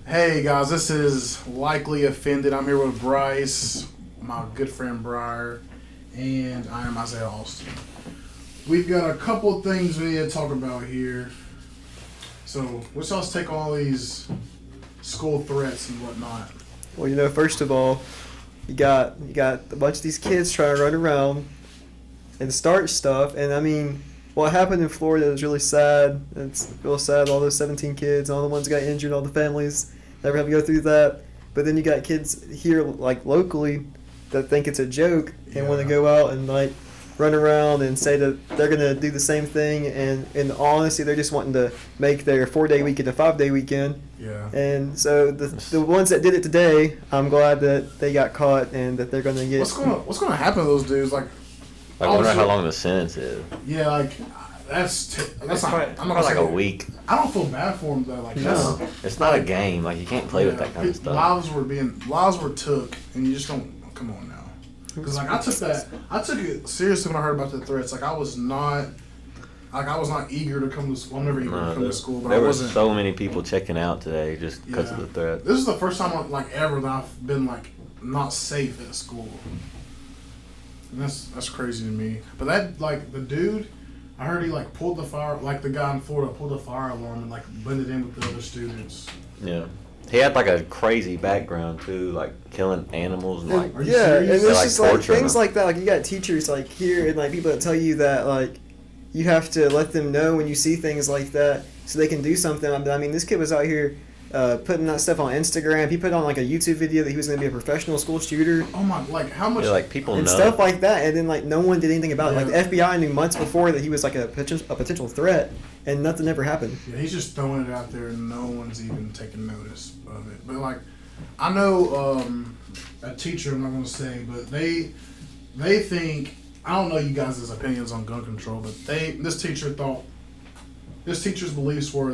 Hey guys, this is Likely Offended. I'm here with Brice, my good friend Bryar, and I am Isiah Austin. We've got a couple things we need to talk about here. So, what's y'all's take on all these school threats and whatnot? Well, first of all, you got a bunch of these kids trying to run around and start stuff, and I mean, what happened in Florida is really sad. It's real sad. All those 17 kids, all the ones that got injured, all the families never have to go through that. But then you got kids here, like locally, that think it's a joke and want to go out and like run around and say that they're gonna do the same thing. And in honesty, they're just wanting to make their 4-day weekend a 5-day weekend. Yeah. And so the ones that did it today, I'm glad that they got caught and that they're gonna get. What's gonna happen to those dudes? Like, I wonder how long the sentence is. Yeah, like that's not. I'm not Probably gonna like say a week. I don't feel bad for them though. Like, No, it's not a game. Like you can't play with that kind of stuff. Lives were took, and you just don't. Come on now, because like I took it seriously when I heard about the threats. Like I was not eager to come to school. I'm never eager to come to school, but there I wasn't. Were so many people checking out today just because of the threat. This is the first time ever that I've been like not safe at school. And that's crazy to me. But that the dude, I heard he pulled the fire, the guy in Florida pulled the fire alarm and blended in with the other students. Yeah. He had a crazy background too, killing animals and Are you yeah, serious? and it's just things them. like that. Like you got teachers here and people that tell you that you have to let them know when you see things like that so they can do something. I mean, this kid was out here putting that stuff on Instagram. He put on a YouTube video that he was going to be a professional school shooter. Oh my! How much? Yeah, people and know stuff like that, and then no one did anything about it. Yeah. The FBI knew months before that he was a potential threat, and nothing ever happened. Yeah, he's just throwing it out there, and no one's even taking notice of it. But I know a teacher. I'm not going to say, but they think. I don't know you guys' opinions on gun control, but this teacher's beliefs were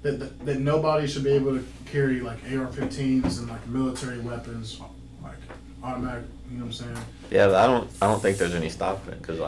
that nobody should be able to carry AR-15s and military weapons, automatic. You know what I'm saying? Yeah, but I don't think there's any stopping it because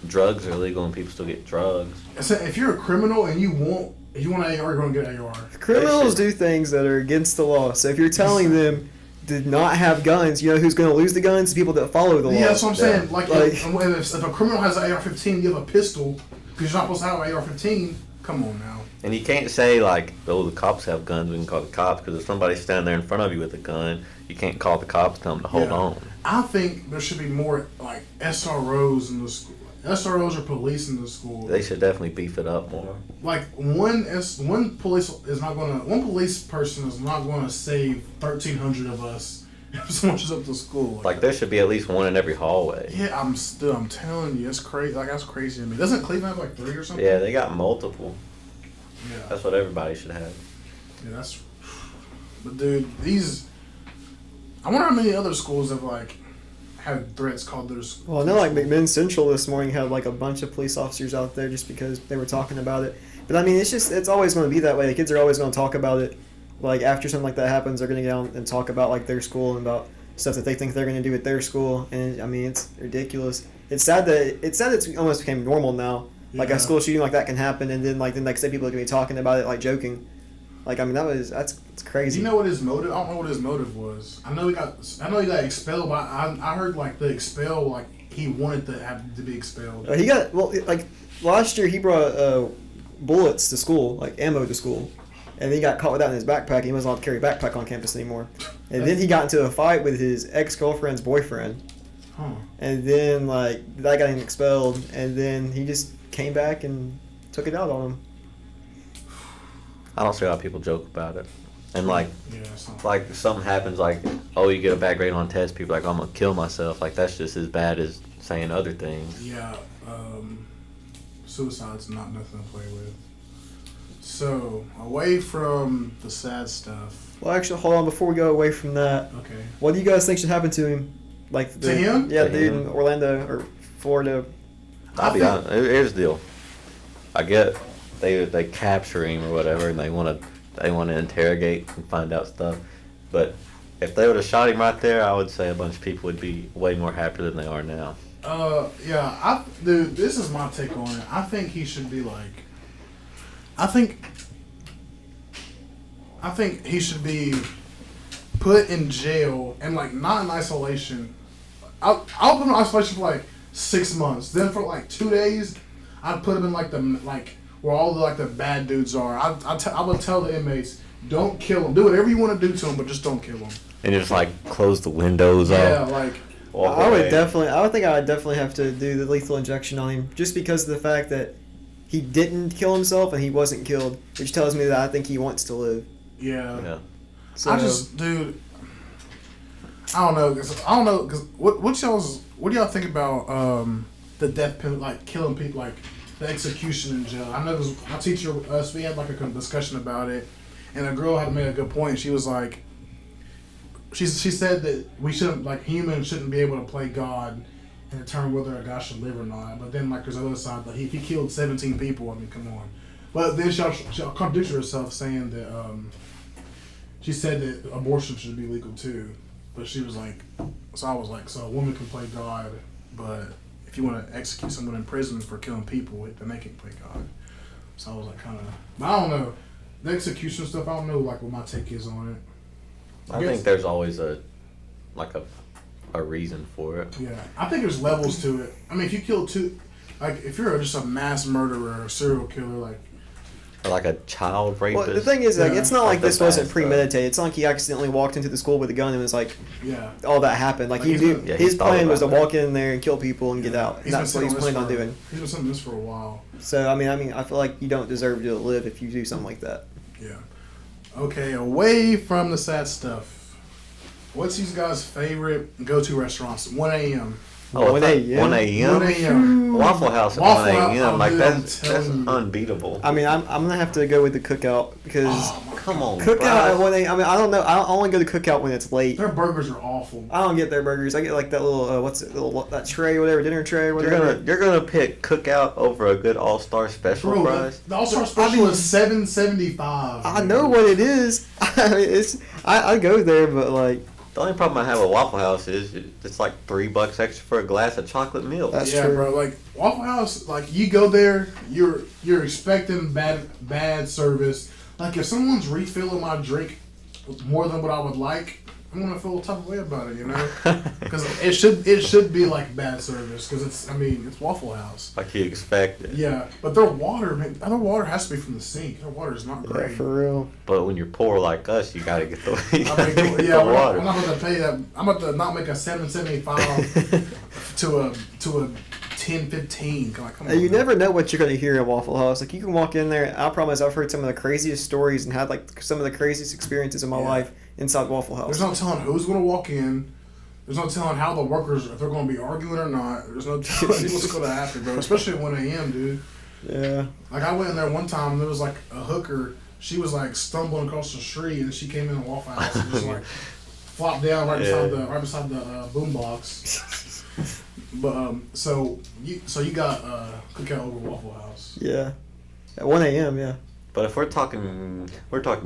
drugs are illegal and people still get drugs. So if you're a criminal and you want an AR, you're going to get an AR. Criminals do things that are against the law. So if you're telling them to not have guns, you know who's going to lose the guns? The people that follow the law. Yeah, that's what I'm saying. Yeah. If a criminal has an AR-15, you have a pistol because you're not supposed to have an AR-15. Come on now. And you can't say the cops have guns, we can call the cops, because if somebody's standing there in front of you with a gun, you can't call the cops, tell them to hold on. I think there should be more SROs in the school. SROs or police in the school. They should definitely beef it up more. One police person is not going to save 1,300 of us if someone shows up to school. There should be at least one in every hallway. Yeah, I'm telling you, it's crazy. That's crazy to me. Doesn't Cleveland have 3 or something? Yeah, they got multiple. Yeah. That's what everybody should have. Yeah, but dude, I wonder how many other schools have had threats called their school. Well, I know McMinn Central this morning had a bunch of police officers out there just because they were talking about it. But I mean, it's always going to be that way. The kids are always going to talk about it. After something like that happens, they're going to get on and talk about their school and about stuff that they think they're going to do at their school. And I mean, it's ridiculous. It's sad that it's almost became normal now. Yeah. A school shooting like that can happen, and then the next day people are going to be talking about it, joking. I mean, that's crazy. Do you know what his motive? I don't know what his motive was. I know he got expelled, but I heard the expel he wanted to be expelled. He got last year he brought bullets to school, ammo to school, and then he got caught with that in his backpack. He wasn't allowed to carry a backpack on campus anymore. And then he got into a fight with his ex-girlfriend's boyfriend. Huh. And then that got him expelled, and then he just came back and took it out on him. I don't see how people joke about it. And Yeah, something happens you get a bad grade on a test, people are I'm gonna kill myself. That's just as bad as saying other things. Yeah, suicide's not nothing to play with. So, away from the sad stuff. Well, actually, hold on. Before we go away from that, Okay. what do you guys think should happen to him? To him? Yeah, To dude him. in Orlando or Florida. I'll be honest. Here's the deal. I get they capture him or whatever, and they want to interrogate and find out stuff. But if they would have shot him right there, I would say a bunch of people would be way more happy than they are now. Dude, this is my take on it. I think he should be I think I think he should be put in jail and like not in isolation. I'll put him in isolation for like 6 months. Then for like 2 days, I'd put him in like where all the like the bad dudes are. I would tell the inmates, don't kill him. Do whatever you want to do to him, but just don't kill him. And just like close the windows Yeah, off. like Walk I would away. definitely. I would think I would definitely have to do the lethal injection on him, just because of the fact that he didn't kill himself and he wasn't killed, which tells me that I think he wants to live. yeah. Yeah. So, Dude, I don't know. Cause what do y'all think about the death penalty, like killing people, like the execution in jail? I know 'cause my teacher, we had like a discussion about it, and a girl had made a good point. She was like, she said that we shouldn't, like, humans shouldn't be able to play God and determine whether a guy should live or not. But then, like, there's the other side, like, if he killed 17 people, I mean, come on. But then she contradicted herself, saying that she said that abortion should be legal too. But she was like, so I was like, so a woman can play God, but if you want to execute someone in prison for killing people, then they can play God. So I was like, kind of, but I don't know. The execution stuff, I don't know, like, what my take is on it. I think there's always a reason for it. Yeah, I think there's levels to it. I mean, if you kill two, like, if you're just a mass murderer or serial killer, like, Or like a child rapist. well, the thing is, like, Yeah. it's not Like like the this wasn't bad stuff. premeditated. It's not like he accidentally walked into the school with a gun and was like, yeah. all that happened. Like, Like, he he's knew been- Yeah, he his thought plan was to about that. walk in there and kill people and get out. And that's what he's planning on doing. He's been saying this for a while. So I mean, I feel like you don't deserve to live if you do something like that. Yeah. Okay, away from the sad stuff. What's these guys' favorite go-to restaurants? 1 a.m. Oh, 1 a.m.? 1 a.m. 1 a.m. Waffle House at Waffle 1 House, a.m. Like dude, that's I'm telling you. unbeatable. I mean, I'm gonna have to go with the Cookout because Oh, my Come on, Cookout at Brice. 1 a.m. I mean, I don't know. I only go to Cookout when it's late. Their burgers are awful. I don't get their burgers. I get like that little that tray, whatever, dinner tray, whatever. You're gonna pick Cookout over a good All Star Special Bro, prize. the All-Star Special is $7.75. I know what it is. I mean, I go there, but like The only problem I have with Waffle House is it's like $3 extra for a glass of chocolate milk. That's yeah, true. bro. Like Waffle House, like you go there, you're expecting bad service. Like if someone's refilling my drink with more than what I would like, I'm gonna feel a type of way about it, you know? Because it should be like bad service because it's Waffle House. Like you expect it. Yeah, but their water, man, their water has to be from the sink. Their water is not yeah, great. for real. But when you're poor like us, you gotta get the, you I gotta mean, get yeah, the we're water. not going to pay that. I'm about to not make a $7.75 to a 10.15. Like, come on, You man. never know what you're gonna hear at Waffle House. Like you can walk in there. I promise, I've heard some of the craziest stories and had like some of the craziest experiences in my Yeah. life inside Waffle House. There's no telling who's going to walk in. There's no telling how the workers, if they're going to be arguing or not. There's no telling what's going to happen, bro. Especially at 1 a.m., dude. Yeah. Like, I went in there one time, and there was, like, a hooker. She was, like, stumbling across the street, and she came in the Waffle House and just, like, flopped down right beside the boom box. But, so you got Cookout over Waffle House. Yeah. At 1 a.m. Yeah. But if we're talking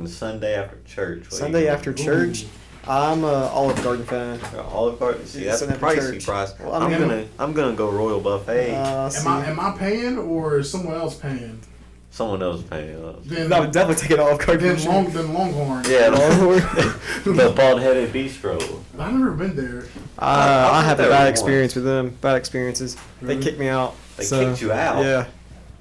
Sunday after church. what Sunday do you after want? church, I'm a Olive Garden fan. Olive Garden. See, that's Sunday after pricey church. price. Well, I mean- I'm gonna go Royal Buffet. Am I paying or is someone else paying? Someone else paying us. Then I would definitely take an Olive Garden. then Longhorn. Yeah, Longhorn. the bald-headed bistro. I've never been there. I went had a there bad once. experience with them. Bad experiences. Really? They kicked me out. They So, kicked you out. Yeah.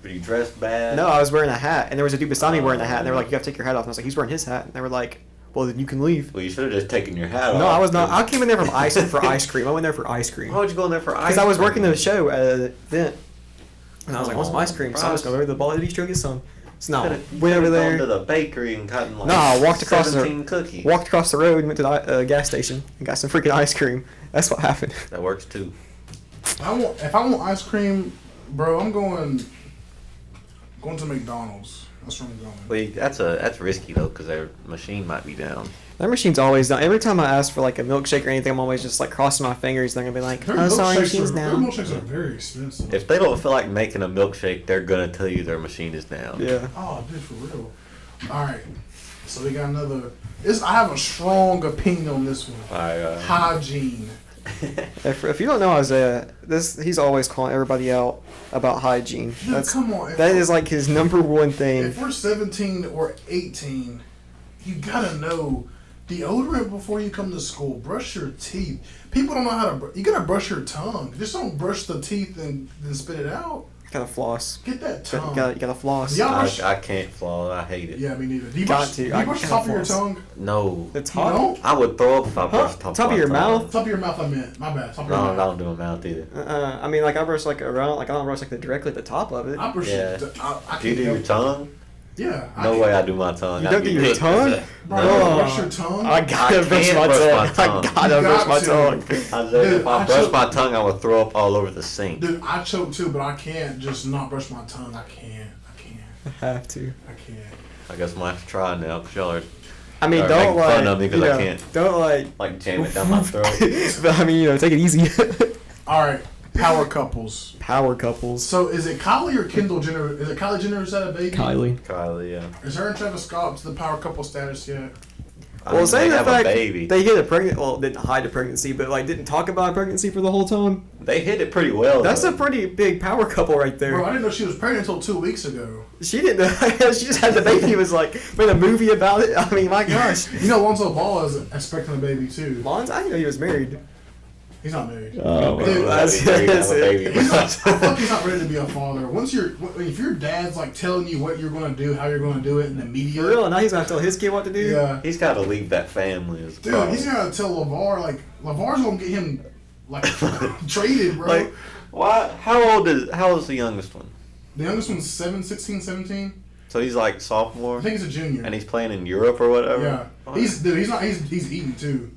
Were you dressed bad? No, I was wearing a hat, and there was a dude beside me wearing a hat, and they were like, "You gotta take your hat off." And I was like, "He's wearing his hat," and they were like, "Well, then you can leave." Well, you should have just taken your hat off. No, I was not. I came in there for ice cream. I went there for ice cream Why would you go in there for ice because I was cream? working the show at an event, and I was like, "I want some ice cream." So I was Brice. going over to the Ball Bistro to get some. So no, You went over could've gone there, to the bakery and gotten like No, I walked across the- 17 cookies. walked across the road, and went to the gas station and got some freaking ice cream. That's what happened. That works too. If I want ice cream, bro, I'm going to McDonald's. That's where I'm going. Wait, that's risky though, because their machine might be down. That machine's always down. Every time I ask for like a milkshake or anything, I'm always just like crossing my fingers. They're gonna be like, Their "Oh, sorry, milkshakes machine's their down." milkshakes are very expensive. If they don't feel like making a milkshake, they're gonna tell you their machine is down. Yeah. Oh, dude, for real. All right. So we got another. I have a strong opinion on this one. Hygiene. If you don't know Isaiah, he's always calling everybody out about hygiene. Dude, come on. That is like his number one thing. If we're 17 or 18, you gotta know deodorant before you come to school. Brush your teeth. People don't know how to. You gotta brush your tongue. Just don't brush the teeth and then spit it out. Gotta floss. Get that tongue. You gotta floss. Y'all brush- I can't floss. I hate it. Yeah, me neither. Do you Got brush, to. do you I brush the gotta top of your floss. tongue? No. It's You hot. don't? I would throw up if I Huh? brushed top Top of your tongue. mouth? Top of your mouth, I meant. My bad. Top of No, your I mouth. don't do my mouth either. I mean, like I brush like around, like I don't brush like directly at the top of it. I brush Yeah. it. I Do you can't do your help- tongue? Yeah. No way I do my tongue. You I'd don't be do your good. tongue? Bro, Oh. you don't brush your tongue? I gotta I brush can't my brush tongue. my I tongue. gotta You brush got my to. tongue. I said Dude, if I I brush choke- my tongue, I would throw up all over the sink. Dude, I choke too, but I can't just not brush my tongue. I can't. I have to. I can't. I guess I'm gonna have to try now because y'all are I mean, Or don't making like. fun of me 'cause you I know, can't. Don't like jam it down my throat. but I mean, take it easy. All right, power couples. Power couples. So is it Kylie or Kendall Jenner? Is it Kylie Jenner who's had a baby? Kylie, yeah. Is her and Travis Scott to the power couple status yet? I Well, mean, saying they the have a fact baby. they hid a pregnant, well, didn't hide a pregnancy, but like didn't talk about a pregnancy for the whole time. They hit it pretty well. That's though. a pretty big power couple right there. Bro, I didn't know she was pregnant until 2 weeks ago. She didn't know. She just had the baby. Was like made a movie about it. I mean, my gosh. You know, Lonzo Ball is expecting a baby too. Lons, I didn't know he was married. He's not married. Oh, Dude, that's That'd be great to have a it. baby. He's not, I feel like he's not ready to be a father. If your dad's like telling you what you're going to do, how you're going to do it in the media. For real, now he's gonna tell his kid what to do. Yeah. He's got to leave that family as Dude, he's got to tell LeVar, like, LeVar's going to get him, like, traded, bro. Like, why? How old is the youngest one? The youngest one's 16, 17. So he's like sophomore, I think he's a junior. and he's playing in Europe or whatever. Yeah. Oh, He's eating too.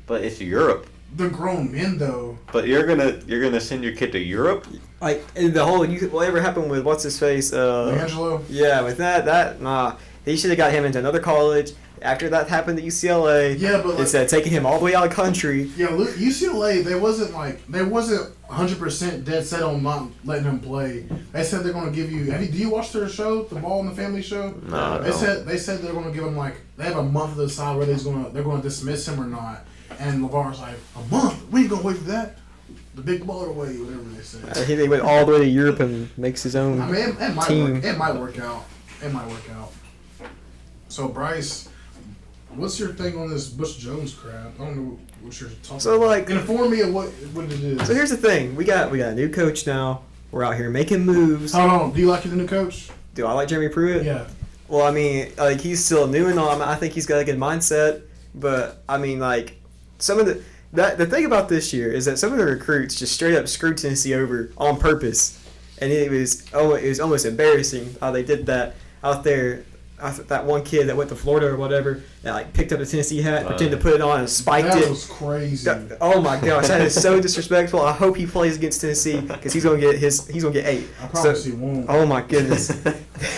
But it's Europe. They're grown men though. But you're gonna send your kid to Europe? Like and the whole whatever happened with what's his face? Angelo. Yeah, with that nah, he should have got him into another college. After that happened at UCLA, Yeah, but like, instead of taking him all the way out of the country. yeah, look, UCLA, they wasn't 100% dead set on not letting him play. They said they're going to give you. Do you watch their show, the Ball and the Family show? No, I They said they're going to give him they have a month to decide whether they're going to dismiss him or not. And LeVar's like, a month? We ain't going to wait for that. The big baller way, whatever they say. They went all the way to Europe and makes his own. I mean, it might team. work. It might work out. It might work out. So Brice, what's your thing on this Butch Jones crap? I don't know what you're talking So, about. like- Inform me of what it is. So here's the thing: we got a new coach now. We're out here making moves. Hold on. Do you like the new coach? Do I like Jeremy Pruitt? Yeah. Well, I mean, like he's still new and all. I think he's got a good mindset, but I mean, like some of the thing about this year is that some of the recruits just straight up screwed Tennessee over on purpose, and it was almost embarrassing how they did that out there. That one kid that went to Florida or whatever that like picked up a Tennessee hat, pretended to put it on and spiked That it. was crazy. Oh my gosh, that is so disrespectful. I hope he plays against Tennessee because he's gonna get 8. I promise he won't. Oh my goodness,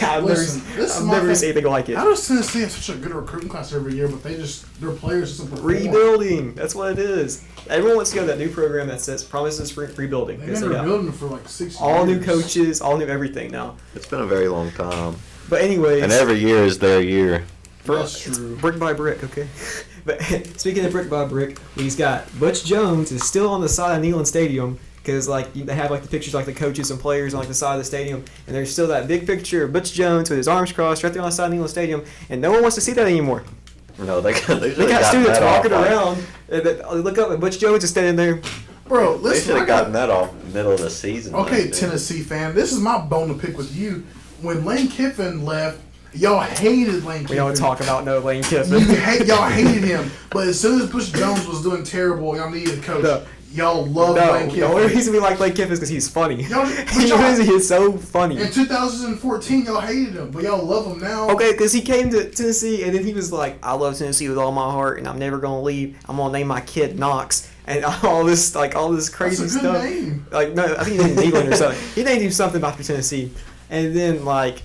I've Listen, this is I've my never thing. seen anything like it. How does Tennessee have such a good recruiting class every year, but their players just don't perform? Rebuilding. That's what it is. Everyone wants to go to that new program that says promises for rebuilding. They've 'cause been they got rebuilding for like 6 years. all new coaches, all new everything now. It's been a very long time, But anyways, and every year is their year. That's it's true. brick by brick, okay? But speaking of brick by brick, he's got Butch Jones is still on the side of Neyland Stadium because like they have like the pictures like the coaches and players on like the side of the stadium, and there's still that big picture of Butch Jones with his arms crossed right there on the side of Neyland Stadium, and no one wants to see that anymore. No, they They got students walking around, and they look up and Butch Jones is standing there. Bro, They listen. should I have got, gotten that off middle of the season. okay, last year. Tennessee fan, this is my bone to pick with you. When Lane Kiffin left, y'all hated Lane Kiffin. We don't talk about no Lane Kiffin. Y'all hated him, but as soon as Butch Jones was doing terrible, y'all needed a coach. No. Y'all loved Lane No, the only Kiffin. reason we like Lane Kiffin is because he's funny. Y'all- He is so funny. In 2014, y'all hated him, but y'all love him now. Okay, because he came to Tennessee and then he was like, I love Tennessee with all my heart and I'm never going to leave. I'm going to name my kid Knox. And all this crazy That's a good stuff. name. Like, no, I think he named him England or something. He named him something after Tennessee. And then, like,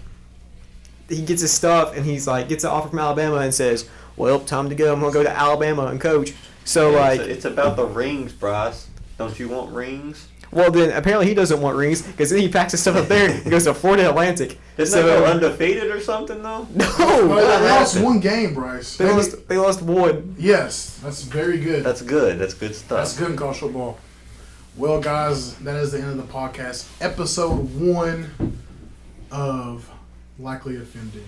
he gets his stuff and he's like, gets an offer from Alabama and says, well, time to go. I'm going to go to Alabama and coach. So, like, it's about the rings, Brice. Don't you want rings? well, then apparently he doesn't want rings because then he packs his stuff up there and goes to Florida Atlantic. Didn't they go undefeated or something though? No, Well, they lost one game, Bryce. they lost one. Yes, that's very good. That's good. That's good stuff. That's good in college football. Well, guys, that is the end of the podcast. Episode 1 of Likely Offended.